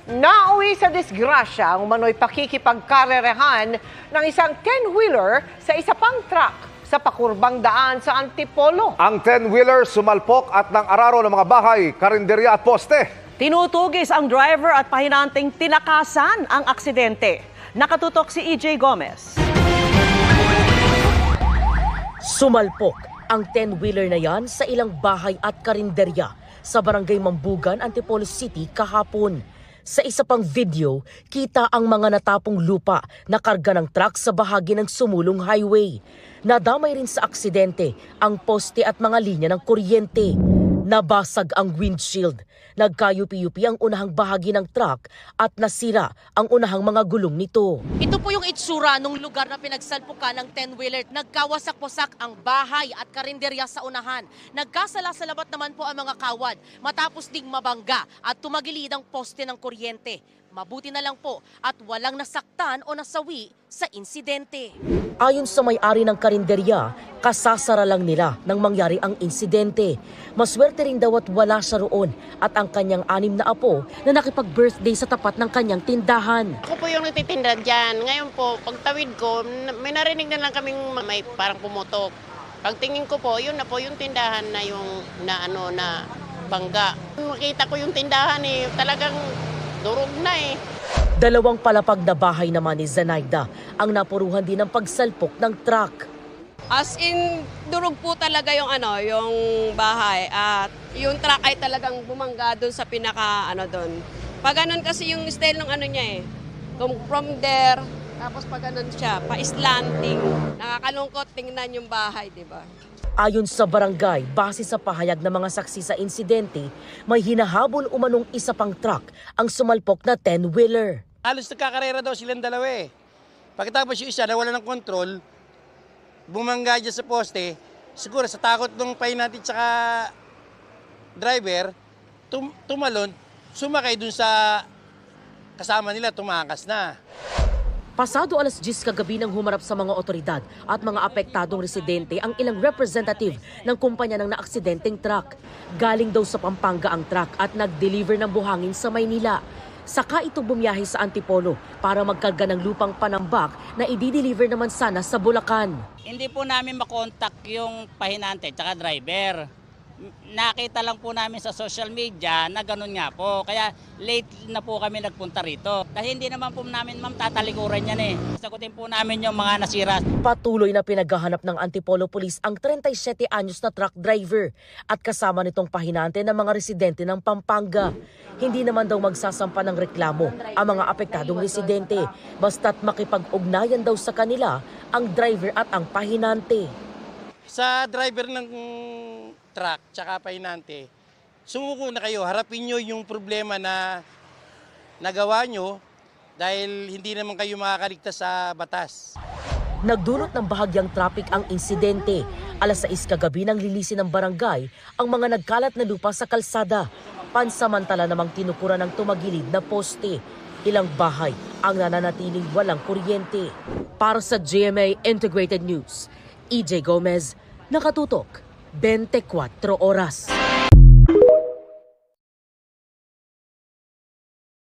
Nauwi sa disgrasya ang umano'y pakikipagkarerehan ng isang 10-wheeler sa isa pang truck sa pakurbang daan sa Antipolo. Ang 10-wheeler sumalpok at nang araro ng mga bahay, karinderya at poste. Tinutugis ang driver at pahinanteng tinakasan ang aksidente. Nakatutok si EJ Gomez. Sumalpok ang 10-wheeler na yan sa ilang bahay at karinderya sa barangay Mambugan, Antipolo City kahapon. Sa isa pang video, kita ang mga natapong lupa na karga ng truck sa bahagi ng sumulong highway. Nadamay rin sa aksidente ang poste at mga linya ng kuryente. Nabasag ang windshield. Nagkayupi-yupi ang unahang bahagi ng truck at nasira ang unahang mga gulong nito. Ito po yung itsura ng lugar na pinagsalpukan ng 10-wheeler. Nagkawasak-wasak ang bahay at karinderya sa unahan. Nagkasala-salabat naman po ang mga kawad matapos ding mabangga at tumagilid ang poste ng kuryente. Mabuti na lang po at walang nasaktan o nasawi sa insidente. Ayon sa may-ari ng karinderya, kasasara lang nila nang mangyari ang insidente. Maswerte rin daw at wala siya roon at ang kanyang 6 na apo na nakipag-birthday sa tapat ng kanyang tindahan. Ako po yung nagtitinda dyan. Ngayon po, pagtawid ko, may narinig na lang kaming may parang pumutok. Pagtingin ko po, yun na po yung tindahan na yung na bangga. Makita ko yung tindahan talagang durog na Dalawang palapag na bahay naman ni Zenaida ang napuruhan din ng pagsalpok ng truck. As in, durog po talaga yung yung bahay at yung truck ay talagang bumangga doon sa pinaka doon. Pag ganun kasi yung style ng niya Kung from there, tapos pag ganun siya, pa-slanting. Nakakalungkot tingnan yung bahay, di ba? Ayon sa barangay, base sa pahayag ng mga saksi sa insidente, may hinahabol umanong isa pang truck ang sumalpok na 10-wheeler. Halos nagkakarera daw silang dalawa Pagkatapos yung isa nawala ng kontrol, bumangga dyan sa poste, siguro sa takot ng pahinanti tsaka driver, tumalon, sumakay dun sa kasama nila, tumakas na. Pasado alas 10 kagabi nang humarap sa mga otoridad at mga apektadong residente ang ilang representative ng kumpanya ng naaksidenteng truck. Galing daw sa Pampanga ang truck at nag-deliver ng buhangin sa Maynila. Saka ito bumiyahe sa Antipolo para magkarga ng lupang panambak na i-deliver naman sana sa Bulacan. Hindi po namin makontak yung pahinante at driver. Nakita lang po namin sa social media na ganun nga po. Kaya late na po kami nagpunta rito. Kasi hindi naman po namin tatalikuran yan Sagutin po namin yung mga nasira. Patuloy na pinaghahanap ng Antipolo Police ang 37 anyos na truck driver at kasama nitong pahinante ng mga residente ng Pampanga. Hindi naman daw magsasampa ng reklamo ang mga apektadong residente basta't makipag-ugnayan daw sa kanila ang driver at ang pahinante. Sa driver ng truck tsaka pahinante, sumuko na kayo, harapin nyo yung problema na nagawa nyo dahil hindi naman kayo makakaligtas sa batas. Nagdulot ng bahagyang traffic ang insidente. Alas 6 kagabi nang linisin ng barangay ang mga nagkalat na lupa sa kalsada. Pansamantala namang tinukuran ng tumagilid na poste. Ilang bahay ang nananatiling walang kuryente. Para sa GMA Integrated News, EJ Gomez, nakatutok 24 oras.